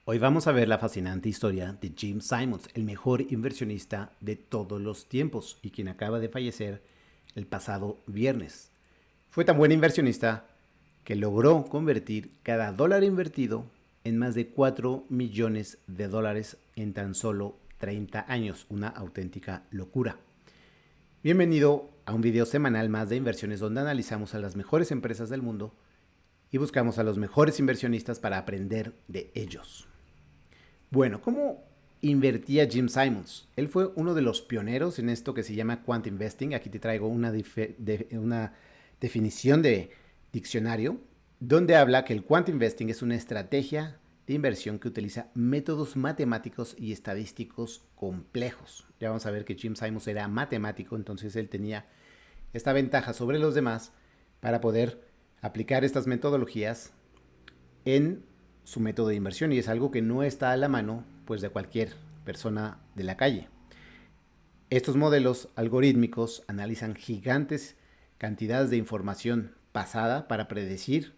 Hoy vamos a ver la fascinante historia de Jim Simons, el mejor inversionista de todos los tiempos y quien acaba de fallecer el pasado viernes. Fue tan buen inversionista que logró convertir cada dólar invertido en más de 4 millones de dólares en tan solo 30 años, una auténtica locura. Bienvenido a un video semanal más de inversiones donde analizamos a las mejores empresas del mundo y buscamos a los mejores inversionistas para aprender de ellos. Bueno, ¿cómo invertía Jim Simons? Él fue uno de los pioneros en esto que se llama Quant Investing. Aquí te traigo una definición de diccionario donde habla que el Quant Investing es una estrategia de inversión que utiliza métodos matemáticos y estadísticos complejos. Ya vamos a ver que Jim Simons era matemático, entonces él tenía esta ventaja sobre los demás para poder aplicar estas metodologías en su método de inversión, y es algo que no está a la mano pues de cualquier persona de la calle. Estos modelos algorítmicos analizan gigantes cantidades de información pasada para predecir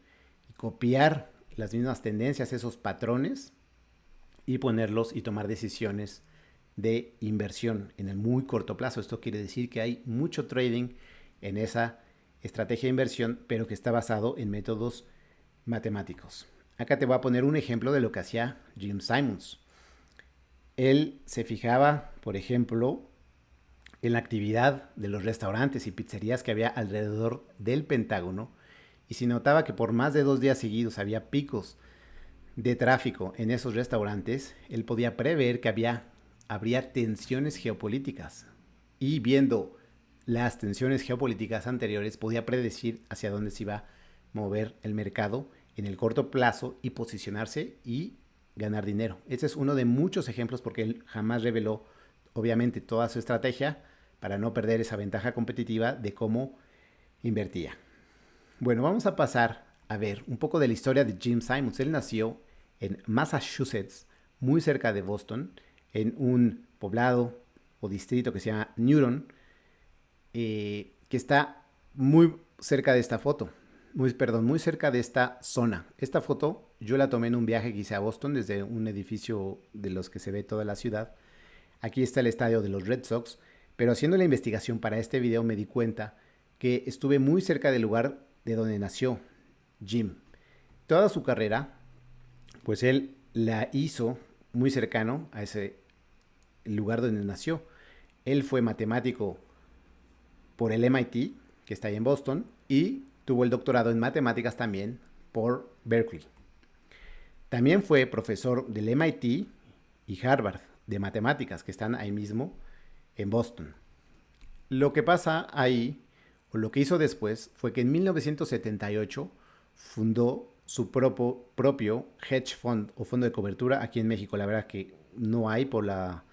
y copiar las mismas tendencias, esos patrones, y ponerlos y tomar decisiones de inversión en el muy corto plazo. Esto quiere decir que hay mucho trading en esa estrategia de inversión, pero que está basado en métodos matemáticos. Acá te voy a poner un ejemplo de lo que hacía Jim Simons. Él se fijaba, por ejemplo, en la actividad de los restaurantes y pizzerías que había alrededor del Pentágono, y si notaba que por más de 2 días seguidos había picos de tráfico en esos restaurantes, él podía prever que habría tensiones geopolíticas, y viendo las tensiones geopolíticas anteriores podía predecir hacia dónde se iba a mover el mercado en el corto plazo y posicionarse y ganar dinero. Este es uno de muchos ejemplos porque él jamás reveló, obviamente, toda su estrategia para no perder esa ventaja competitiva de cómo invertía. Bueno, vamos a pasar a ver un poco de la historia de Jim Simons. Él nació en Massachusetts, muy cerca de Boston, en un poblado o distrito que se llama Newton, que está muy cerca de esta foto. Muy cerca de esta zona. Esta foto yo la tomé en un viaje que hice a Boston desde un edificio de los que se ve toda la ciudad. Aquí está el estadio de los Red Sox, pero haciendo la investigación para este video me di cuenta que estuve muy cerca del lugar de donde nació Jim. Toda su carrera, pues él la hizo muy cercano a ese lugar donde nació. Él fue matemático por el MIT, que está ahí en Boston, y tuvo el doctorado en matemáticas también por Berkeley. También fue profesor del MIT y Harvard de matemáticas, que están ahí mismo en Boston. Lo que pasa ahí, o lo que hizo después, fue que en 1978 fundó su propio hedge fund o fondo de cobertura aquí en México. La verdad que no hay por la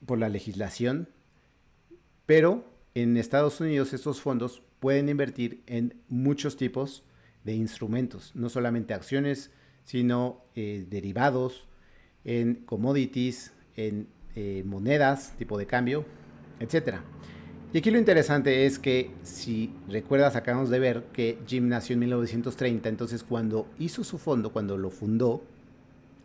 legislación, pero en Estados Unidos estos fondos pueden invertir en muchos tipos de instrumentos, no solamente acciones, sino derivados, en commodities, en monedas, tipo de cambio, etcétera. Y aquí lo interesante es que, si recuerdas, acabamos de ver que Jim nació en 1930, entonces cuando hizo su fondo, cuando lo fundó,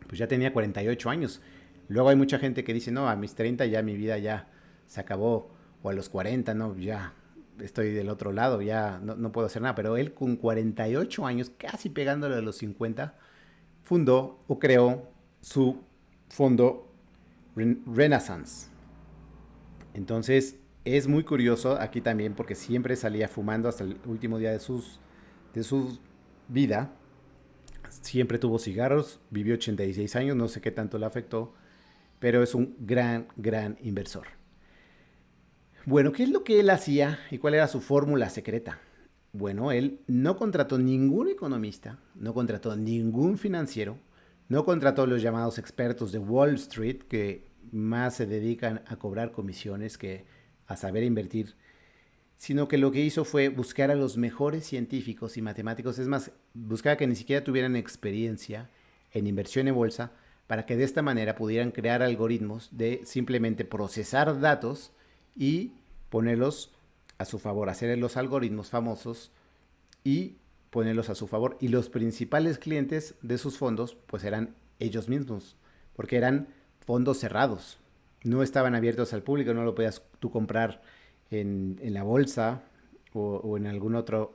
pues ya tenía 48 años. Luego hay mucha gente que dice, no, a mis 30 ya mi vida ya se acabó, o a los 40, no, ya estoy del otro lado, ya no puedo hacer nada. Pero él con 48 años, casi pegándole a los 50, fundó o creó su fondo Renaissance. Entonces es muy curioso aquí también porque siempre salía fumando hasta el último día de su vida. Siempre tuvo cigarros, vivió 86 años, no sé qué tanto le afectó, pero es un gran inversor. Bueno, ¿qué es lo que él hacía y cuál era su fórmula secreta? Bueno, él no contrató ningún economista, no contrató ningún financiero, no contrató los llamados expertos de Wall Street, que más se dedican a cobrar comisiones que a saber invertir, sino que lo que hizo fue buscar a los mejores científicos y matemáticos. Es más, buscaba que ni siquiera tuvieran experiencia en inversión en bolsa, para que de esta manera pudieran crear algoritmos de simplemente procesar datos y ponerlos a su favor, hacer los algoritmos famosos y ponerlos a su favor. Y los principales clientes de sus fondos pues eran ellos mismos, porque eran fondos cerrados, no estaban abiertos al público, no lo podías tú comprar en la bolsa o en algún otro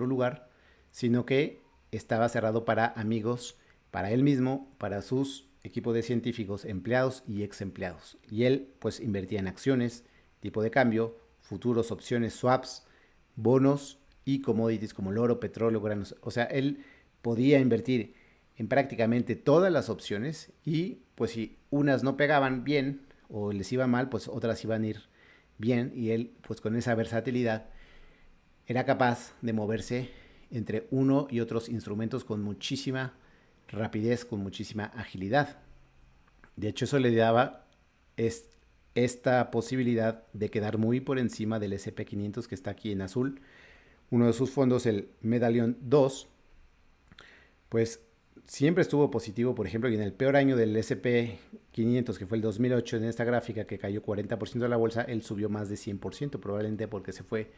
lugar, sino que estaba cerrado para amigos, para él mismo, para sus equipos de científicos, empleados y ex empleados. Y él pues invertía en acciones, tipo de cambio, futuros, opciones, swaps, bonos y commodities como el oro, petróleo, granos. O sea, él podía invertir en prácticamente todas las opciones y pues si unas no pegaban bien o les iba mal, pues otras iban a ir bien y él pues con esa versatilidad era capaz de moverse entre uno y otros instrumentos con muchísima rapidez, con muchísima agilidad. De hecho, eso le daba esta posibilidad de quedar muy por encima del SP500 que está aquí en azul. Uno de sus fondos, el Medallion 2, pues siempre estuvo positivo, por ejemplo, y en el peor año del SP500, que fue el 2008, en esta gráfica que cayó 40% de la bolsa, él subió más de 100%, probablemente porque se fue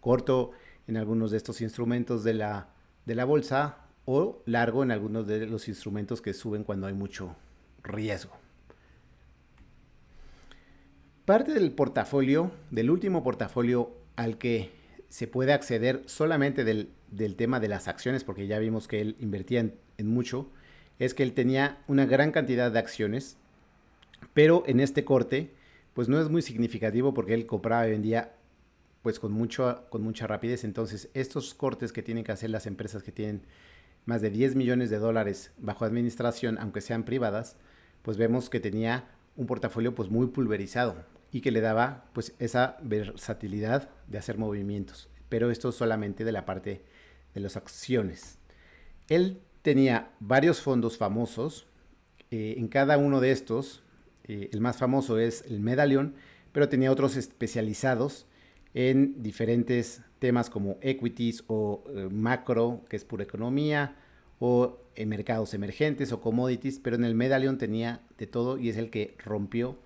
corto en algunos de estos instrumentos de la bolsa o largo en algunos de los instrumentos que suben cuando hay mucho riesgo. Parte del portafolio, del último portafolio al que se puede acceder solamente del tema de las acciones, porque ya vimos que él invertía en mucho, es que él tenía una gran cantidad de acciones, pero en este corte, pues no es muy significativo porque él compraba y vendía pues con mucha rapidez. Entonces, estos cortes que tienen que hacer las empresas que tienen más de 10 millones de dólares bajo administración, aunque sean privadas, pues vemos que tenía un portafolio pues muy pulverizado y que le daba pues esa versatilidad de hacer movimientos. Pero esto solamente de la parte de las acciones. Él tenía varios fondos famosos. En cada uno de estos, el más famoso es el Medallion, pero tenía otros especializados en diferentes temas como equities o macro, que es pura economía, o en mercados emergentes o commodities, pero en el Medallion tenía de todo y es el que rompió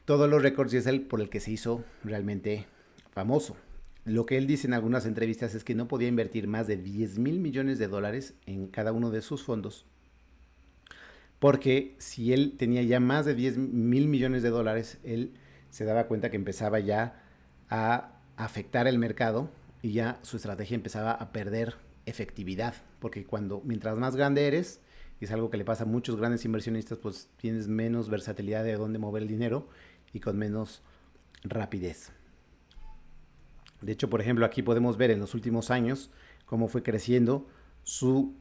todos los récords y es el por el que se hizo realmente famoso. Lo que él dice en algunas entrevistas es que no podía invertir más de 10 mil millones de dólares en cada uno de sus fondos, porque si él tenía ya más de 10 mil millones de dólares, él se daba cuenta que empezaba ya a afectar el mercado y ya su estrategia empezaba a perder efectividad, porque mientras más grande eres, y es algo que le pasa a muchos grandes inversionistas, pues tienes menos versatilidad de dónde mover el dinero y con menos rapidez. De hecho, por ejemplo, aquí podemos ver en los últimos años cómo fue creciendo su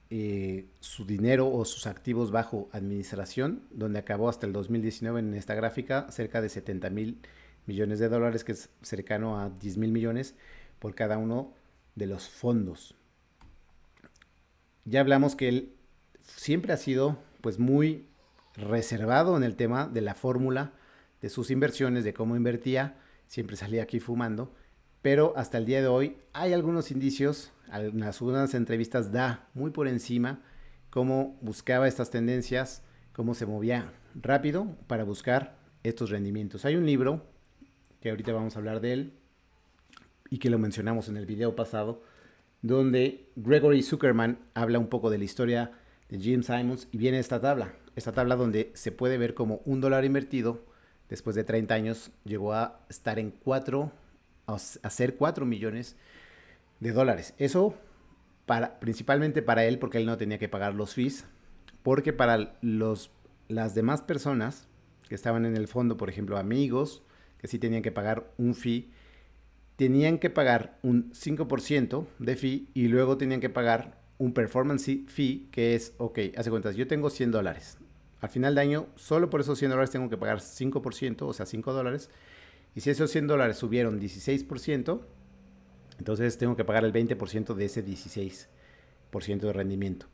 dinero o sus activos bajo administración, donde acabó hasta el 2019 en esta gráfica cerca de 70 mil millones de dólares, que es cercano a 10 mil millones por cada uno de los fondos. Ya hablamos que él siempre ha sido pues muy reservado en el tema de la fórmula de sus inversiones, de cómo invertía, siempre salía aquí fumando, pero hasta el día de hoy hay algunos indicios, algunas entrevistas da muy por encima cómo buscaba estas tendencias, cómo se movía rápido para buscar estos rendimientos. Hay un libro que ahorita vamos a hablar de él y que lo mencionamos en el video pasado, donde Gregory Zuckerman habla un poco de la historia de Jim Simons y viene esta tabla donde se puede ver como $1 invertido después de 30 años llegó a estar en a ser 4 millones de dólares. Eso principalmente para él, porque él no tenía que pagar los fees, porque para las demás personas que estaban en el fondo, por ejemplo amigos, que sí tenían que pagar un fee, tenían que pagar un 5% de fee y luego tenían que pagar un performance fee, que es, ok, hace cuentas, yo tengo $100. Al final de año, solo por esos $100 tengo que pagar 5%, o sea, $5. Y si esos $100 subieron 16%, entonces tengo que pagar el 20% de ese 16% de rendimiento.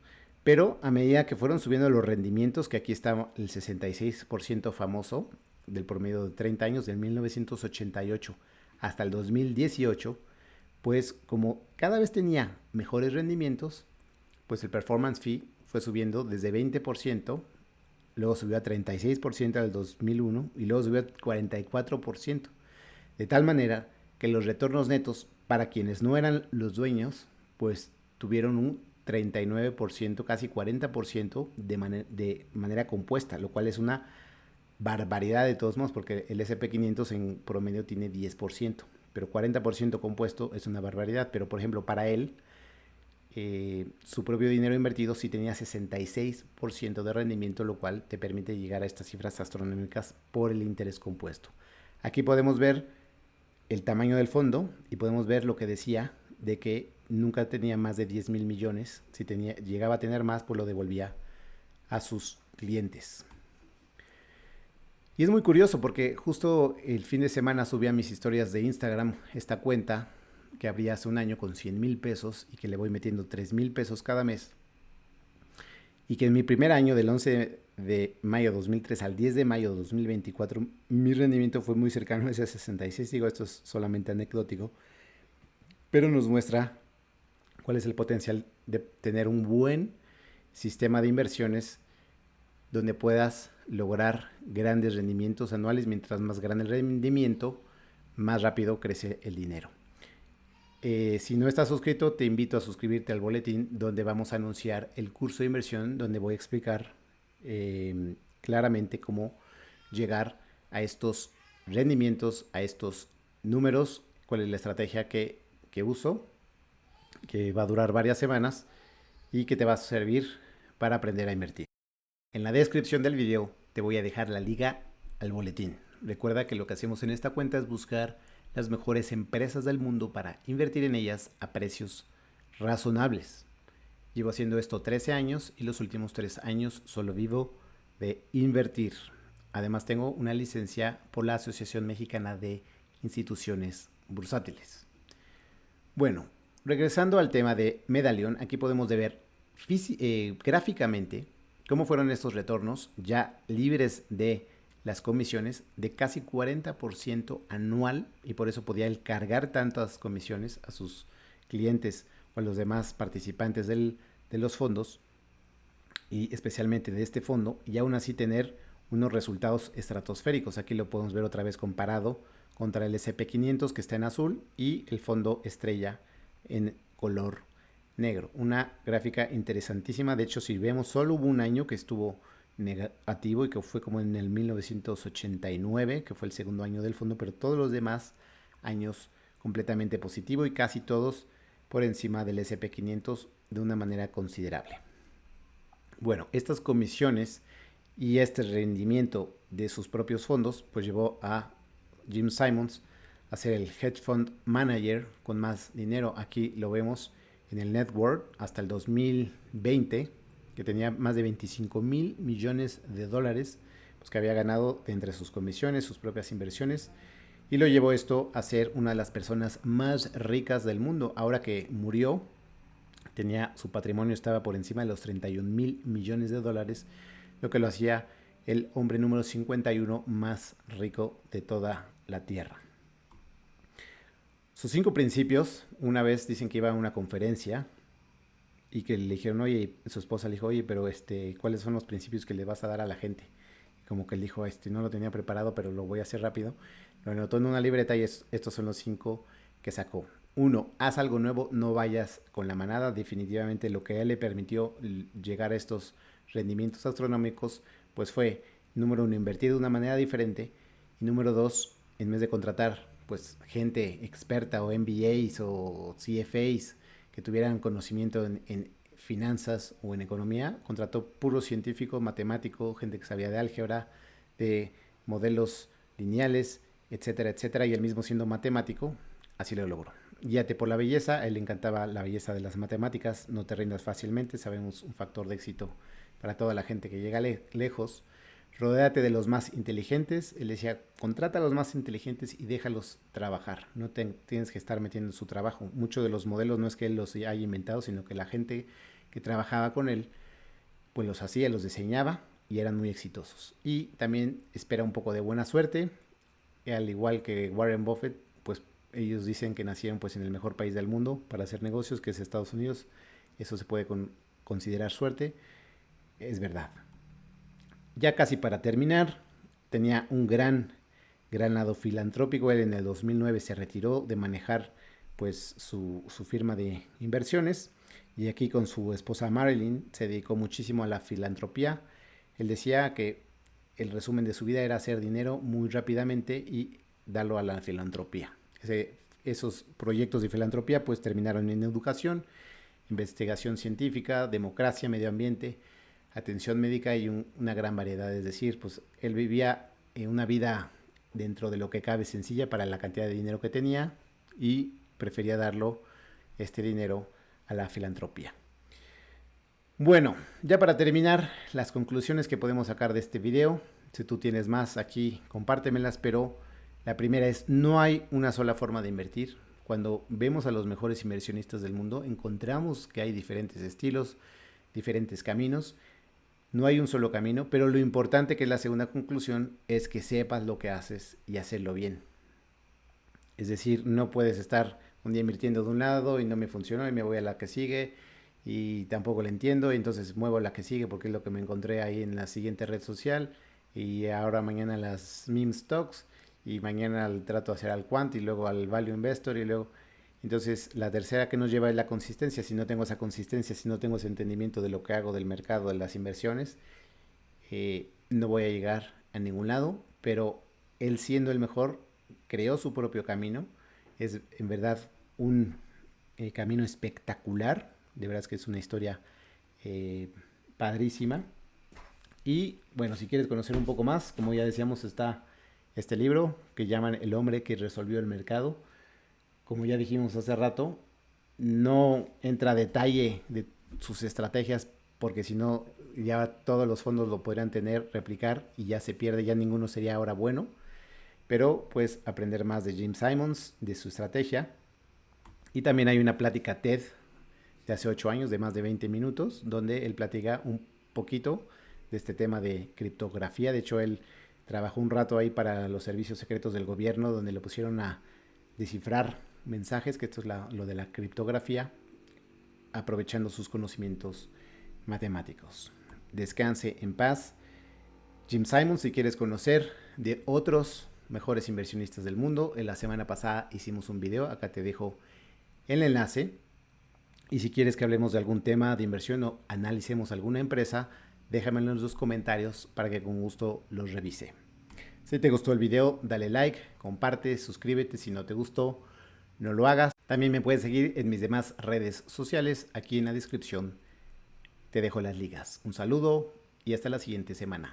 Pero a medida que fueron subiendo los rendimientos, que aquí está el 66% famoso del promedio de 30 años, del 1988 hasta el 2018, pues como cada vez tenía mejores rendimientos, pues el performance fee fue subiendo desde 20%, luego subió a 36% al 2001 y luego subió a 44%. De tal manera que los retornos netos para quienes no eran los dueños, pues tuvieron un 39%, casi 40% de manera compuesta, lo cual es una barbaridad de todos modos, porque el S&P 500 en promedio tiene 10%, pero 40% compuesto es una barbaridad. Pero por ejemplo, para él, su propio dinero invertido sí tenía 66% de rendimiento, lo cual te permite llegar a estas cifras astronómicas por el interés compuesto. Aquí podemos ver el tamaño del fondo y podemos ver lo que decía de que nunca tenía más de 10,000 millones. Si llegaba a tener más, pues lo devolvía a sus clientes. Y es muy curioso porque justo el fin de semana subí a mis historias de Instagram esta cuenta que abrí hace un año con 100,000 pesos y que le voy metiendo 3,000 pesos cada mes. Y que en mi primer año, del 11 de mayo de 2003 al 10 de mayo de 2024, mi rendimiento fue muy cercano a ese 66. Digo, esto es solamente anecdótico, pero nos muestra cuál es el potencial de tener un buen sistema de inversiones donde puedas lograr grandes rendimientos anuales. Mientras más grande el rendimiento, más rápido crece el dinero. Si no estás suscrito, te invito a suscribirte al boletín, donde vamos a anunciar el curso de inversión, donde voy a explicar claramente cómo llegar a estos rendimientos, a estos números, cuál es la estrategia que uso, que va a durar varias semanas y que te va a servir para aprender a invertir. En la descripción del video te voy a dejar la liga al boletín. Recuerda que lo que hacemos en esta cuenta es buscar las mejores empresas del mundo para invertir en ellas a precios razonables. Llevo haciendo esto 13 años y los últimos 3 años solo vivo de invertir. Además tengo una licencia por la Asociación Mexicana de Instituciones Bursátiles. Bueno, regresando al tema de Medallion, aquí podemos ver gráficamente cómo fueron estos retornos ya libres de las comisiones de casi 40% anual, y por eso podía él cargar tantas comisiones a sus clientes o a los demás participantes de los fondos, y especialmente de este fondo, y aún así tener unos resultados estratosféricos. Aquí lo podemos ver otra vez comparado contra el S&P 500, que está en azul, y el fondo estrella en color negro. Una gráfica interesantísima. De hecho, si vemos, solo hubo un año que estuvo negativo y que fue como en el 1989, que fue el segundo año del fondo, pero todos los demás años completamente positivo y casi todos por encima del S&P 500 de una manera considerable. Bueno, estas comisiones y este rendimiento de sus propios fondos pues llevó a Jim Simons a ser el hedge fund manager con más dinero. Aquí lo vemos en el net worth hasta el 2020, que tenía más de 25,000 millones de dólares, pues, que había ganado de entre sus comisiones, sus propias inversiones, y lo llevó esto a ser una de las personas más ricas del mundo. Ahora que murió, su patrimonio estaba por encima de los 31,000 millones de dólares, lo que lo hacía el hombre número 51 más rico de toda la Tierra. Sus 5 principios, una vez dicen que iba a una conferencia y que le dijeron, oye, su esposa le dijo, oye, pero ¿cuáles son los principios que le vas a dar a la gente? Como que él dijo, no lo tenía preparado, pero lo voy a hacer rápido. Lo anotó en una libreta y estos son los 5 que sacó. 1, haz algo nuevo, no vayas con la manada. Definitivamente lo que a él le permitió llegar a estos rendimientos astronómicos, pues fue, número 1, invertir de una manera diferente. Y número 2, en vez de contratar pues gente experta o MBAs o CFAs que tuvieran conocimiento en finanzas o en economía, contrató puro científico, matemático, gente que sabía de álgebra, de modelos lineales, etcétera, etcétera, y él mismo siendo matemático, así lo logró. Guíate por la belleza, a él le encantaba la belleza de las matemáticas, no te rindas fácilmente, sabemos un factor de éxito para toda la gente que llega lejos. Rodéate de los más inteligentes. Él decía, contrata a los más inteligentes y déjalos trabajar. No tienes que estar metiendo en su trabajo. Muchos de los modelos no es que él los haya inventado, sino que la gente que trabajaba con él, pues los hacía, los diseñaba y eran muy exitosos. Y también espera un poco de buena suerte. Al igual que Warren Buffett, pues ellos dicen que nacieron pues en el mejor país del mundo para hacer negocios, que es Estados Unidos. Eso se puede considerar suerte. Es verdad. Ya casi para terminar, tenía un gran lado filantrópico. Él en el 2009 se retiró de manejar pues su firma de inversiones y aquí con su esposa Marilyn se dedicó muchísimo a la filantropía. Él decía que el resumen de su vida era hacer dinero muy rápidamente y darlo a la filantropía. Esos proyectos de filantropía pues terminaron en educación, investigación científica, democracia, medio ambiente, atención médica y una gran variedad. Es decir, pues él vivía una vida dentro de lo que cabe sencilla para la cantidad de dinero que tenía y prefería darlo este dinero a la filantropía. Bueno, ya para terminar, las conclusiones que podemos sacar de este video, si tú tienes más aquí, compártemelas, pero la primera es, no hay una sola forma de invertir. Cuando vemos a los mejores inversionistas del mundo, encontramos que hay diferentes estilos, diferentes caminos. No hay un solo camino, pero lo importante, que es la segunda conclusión, es que sepas lo que haces y hacerlo bien. Es decir, no puedes estar un día invirtiendo de un lado y no me funcionó y me voy a la que sigue y tampoco la entiendo y entonces muevo la que sigue porque es lo que me encontré ahí en la siguiente red social y ahora mañana las meme stocks y mañana trato de hacer al quant y luego al value investor y luego... Entonces la tercera que nos lleva es la consistencia. Si no tengo esa consistencia, si no tengo ese entendimiento de lo que hago, del mercado, de las inversiones, no voy a llegar a ningún lado, pero él siendo el mejor creó su propio camino. Es en verdad un camino espectacular. De verdad es que es una historia padrísima. Y bueno, si quieres conocer un poco más, como ya decíamos, está este libro que llaman El hombre que resolvió el mercado. Como ya dijimos hace rato, no entra a detalle de sus estrategias porque si no ya todos los fondos lo podrían tener, replicar y ya se pierde, ya ninguno sería ahora bueno. Pero pues aprender más de Jim Simons, de su estrategia. Y también hay una plática TED de hace 8 años, de más de 20 minutos, donde él platica un poquito de este tema de criptografía. De hecho, él trabajó un rato ahí para los servicios secretos del gobierno, donde le pusieron a descifrar mensajes, que esto es lo de la criptografía, aprovechando sus conocimientos matemáticos. Descanse en paz. Jim Simons, si quieres conocer de otros mejores inversionistas del mundo, en la semana pasada hicimos un video, acá te dejo el enlace. Y si quieres que hablemos de algún tema de inversión o analicemos alguna empresa, déjamelo en los comentarios para que con gusto los revise. Si te gustó el video, dale like, comparte, suscríbete. Si no te gustó, no lo hagas. También me puedes seguir en mis demás redes sociales. Aquí en la descripción te dejo las ligas. Un saludo y hasta la siguiente semana.